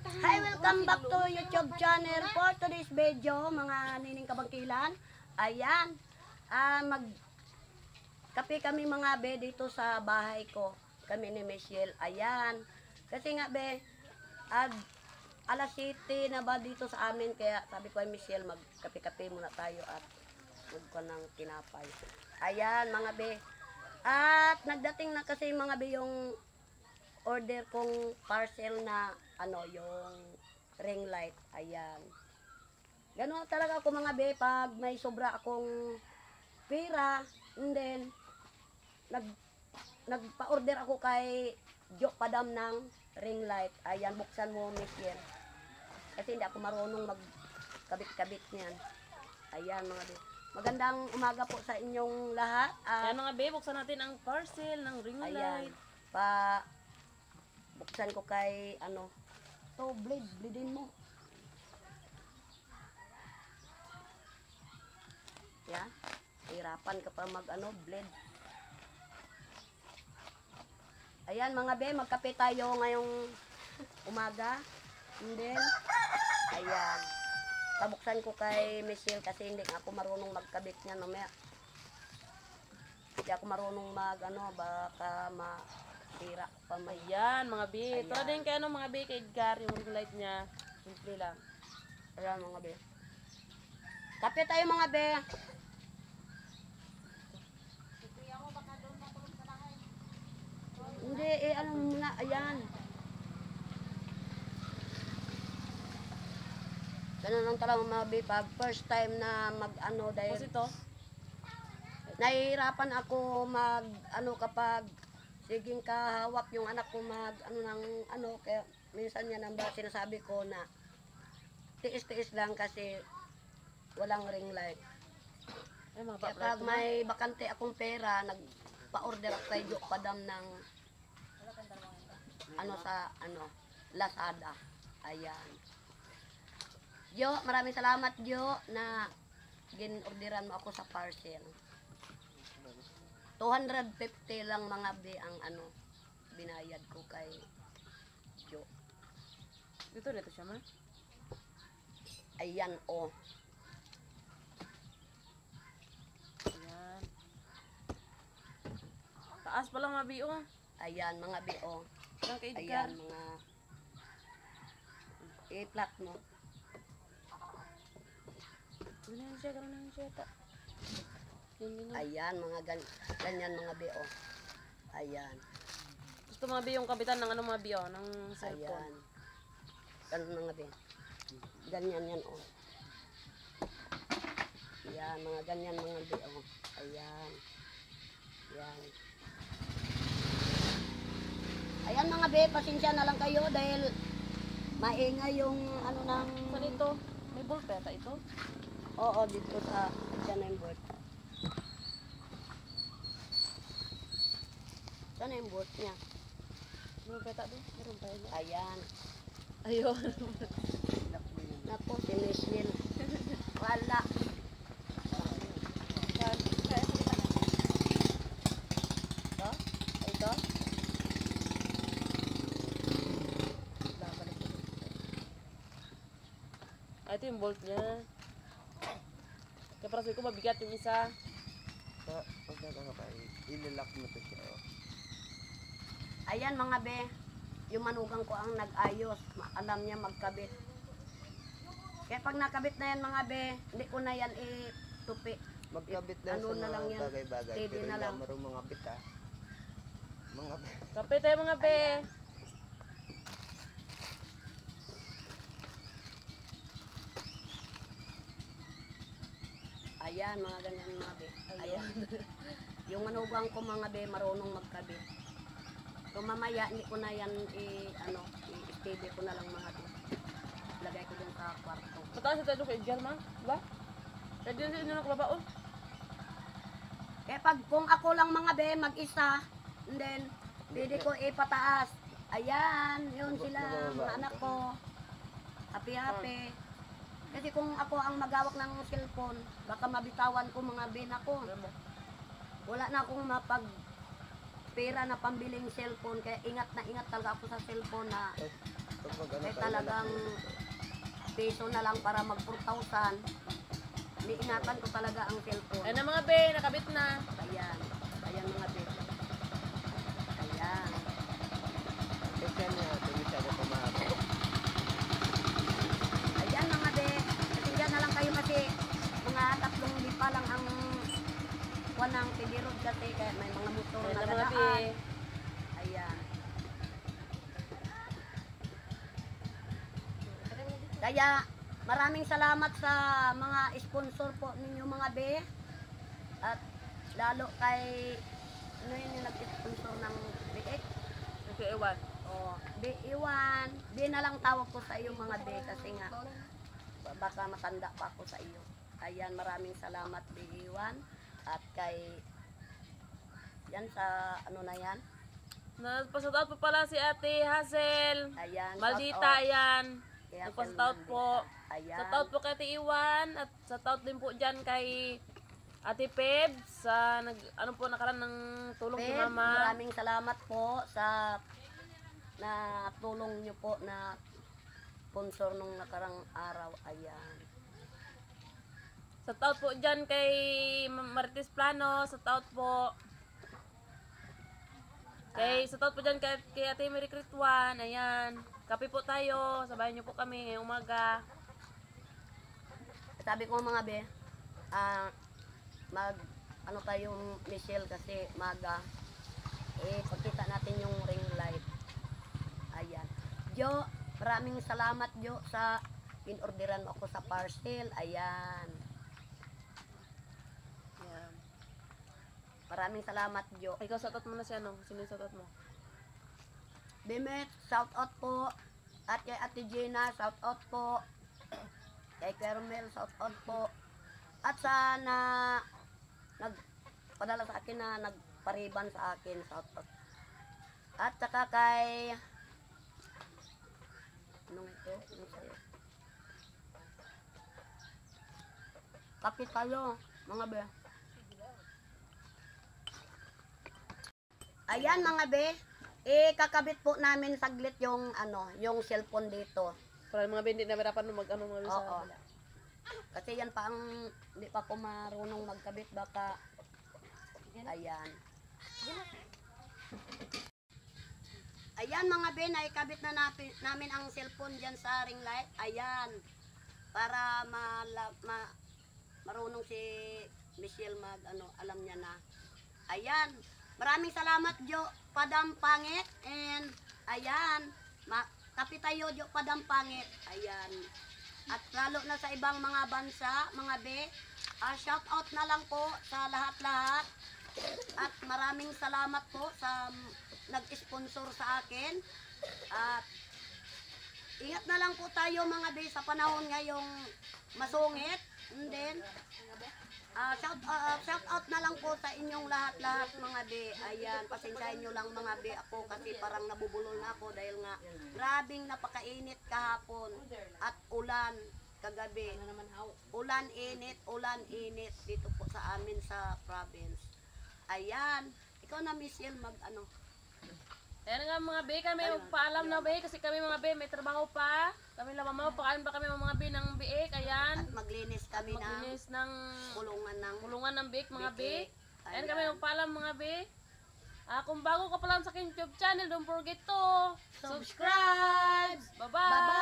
Hi, welcome back to YouTube channel for today's video, mga nining kabangkilan. Ayan, mag kape kami mga be dito sa bahay ko. Kami ni Michelle. Ayan, kasi nga be, alas 7 na ba dito sa amin, kaya sabi ko ay Michelle, magkape-kape muna tayo at magkuha ng tinapay. Ayan mga be, at nagdating na kasi mga be yung order kong parcel na yung ring light. Ayan. Ganoon talaga ako mga be, pag may sobra akong pera, and then nagpa-order ako kay Jo Padam ng ring light. Ayan, buksan mo Michelle. Kasi hindi ako marunong magkabit-kabit niyan. Ayan mga be. Magandang umaga po sa inyong lahat. Ayan mga be, buksan natin ang parcel ng ring light. Ayan, buksan ko kay to bleedin mo. Yan, hirapan ka pa bled. Ayan mga be, magkape tayo ngayong umaga. And then, ayan, pabuksan ko kay Michelle kasi hindi ako marunong magkabit niyan mamaya. Hindi ako marunong baka masira pa may. Ayan mga be, Ayan. ito din kay mga be, kay Edgar, yung ring light niya. Simple lang. Ayan mga be. Kape tayo mga be. Hindi, alam mo na, ayan. Ganun lang talaga mga be, pag first time na dahil Tapos ito, nahihirapan ako kapag siging kahawak yung anak ko kaya minsan yan ang sinasabi ko na tiis-tiis lang kasi walang ring light. ay mga Kaya pag may bakante akong pera, nagpa-order ako kay Jo Padam ng sa Lazada. Ayan. Jo, maraming salamat Jo na gin-orderan mo ako sa parcel. 250 lang mga be ang binayad ko kay Jo. dito siya ma. Ayan Ayan. Taas pa lang mga be, oh. Ayan mga be Lang kay Edgar. Ayan mga i-flat mo. Ganun siya ta. Ayan mga ganyan mga be Ayan. Gusto mga be yung kapitan ng mga be, ng cellphone. Ayan. Ganun mga be. Ganyan yan Ayan, mga ganyan mga be Ayan. Ayan. Ayan mga be, pasensya na lang kayo dahil maingay yung ng... Saan ito? May bulb pa ito? Oo, dito sa dyan yung board. Saan yung board niya? May peta doon? Meron pa yun. Ayan. Ayun. Naku, si Michelle. Wala. Ito? Ito? Ito yung bolt niya. Kaya para sabi ko mabigat yung isa. Pag ililak mo to siya. Ayan mga be, yung manugang ko ang nag-ayos. Alam niya magkabit. Kaya pag nakabit na yan mga be, hindi ko na yan itupi. Magkabit lang Ano sa na lang mga yan, bagay-bagay. steady Pero na hindi lang. marunong mga bit Mga bit. Kape tayo mga be. Ayan mga ganyan mga be. Ayan. Yung manugang ko mga be, marunong magkabit. So mamaya, hindi ko na yan i-steady ko na lang mga be. Lagay ko dun sa kwarto. Mataas ito kay Edgar ma? Diba? Pwede yun sa inyo nakababaon. Kaya kung ako lang mga be, mag-isa, and then, pwede ko ipataas. Ayan, yun sila, mga anak ko. Happy-happy. Kasi kung ako ang magawak ng cellphone, baka mabitawan ko mga bin ako. Wala na akong pera na pambiling cellphone, kaya ingat na ingat talaga ako sa cellphone na Pag mag-ano Ay ka, talagang peso na lang para mag 4,000. Niingatan ko talaga ang cellphone. Ayan na mga be, nakabit na. Ayan. Ayan mga be. Ayan. Kasi niya, ito masyado pumahaba. Ayan mga be. Patinggan na lang kayo kasi mga 3 lipa lang ang kuwan ng pilirod kasi kaya may mga motor Ayan na na mga be. dadaan. Ayan. Kaya maraming salamat sa mga sponsor po ninyo mga be. At lalo kay ano yun yung nag-sponsor ng BX? Okay, ewan. O, B1. B na lang tawag ko sa iyo mga be kasi nga baka matanda pa ako sa iyo. Ayan, maraming salamat B1 at kay yan sa ano na yan. Nagpasoutout po pala si Ate Hazel. Ayan. Maldita, shout out. ayan. Kaya Nagpasoutout po. Ayan. Shoutout po kay Ate Iwan at shoutout din po dyan kay Ate Peb sa ano po nakaran ng tulong kay Peb, Mama. maraming salamat po sa na tulong niyo po na sponsor nung nakarang araw. Ayan. Shoutout po dyan kay Marites Plano. Shoutout po. Shoutout po dyan kay Ate Mary Critwan. Ayan. Kape po tayo. Sabayan niyo po kami ngayong umaga. Sabi ko mga be, mag ano tayong Michelle kasi maga pagkita natin yung ring light. Ayan. Jo, maraming salamat Jo sa inorderan mo ako sa parcel. Ayan. Ayan. Maraming salamat Jo. Ikaw shoutout mo na siya no? Sino yung shoutout mo? Bimet, shout out po. At kay Ate Gina, shout out po. Kay Carmel, shout out po. At sana nagpadala sa akin na nagpariban sa akin, shout out. At saka kay anong ito? Anong sa'yo? Kapit kayo, mga be. Ayan mga be. Kakabit po namin saglit yung ano, yung cellphone dito. Para yung mga hindi na berapan mag-ano mga bisa. Oo. Kasi yan pa ang hindi pa ko marunong magkabit baka ayan. Ayan mga ben, ay kabit na namin ang cellphone diyan sa ring light. Ayan. Para marunong si Michelle mag ano, alam niya na. Ayan. Maraming salamat Jo Padam Pangit and ayan. Kapit tayo Jo Padam Pangit. Ayan. At lalo na sa ibang mga bansa, mga be, shout out na lang po sa lahat-lahat. At maraming salamat po sa nag-sponsor sa akin. At ingat na lang po tayo mga be sa panahon ngayong masungit. And then, shout out na lang po sa inyong lahat-lahat mga be. Ayan, pasensyahin nyo lang mga be ako kasi parang nabubulol na ako dahil nga grabing napakainit kahapon at ulan kagabi. Ulan init dito po sa amin sa province. Ayan, ikaw na Michelle mag ano. Ayan nga mga be, kami magpaalam na be kasi kami mga be may trabaho pa. Kami lamang pakain pa kami mga be ng biik. Ayan. At maglinis kami Maglinis ng kulungan ng biik mga be. biik. Ayan kami magpaalam mga be. Kung bago ka pa lang sa aking YouTube channel, don't forget to subscribe. Bye-bye! Bye-bye.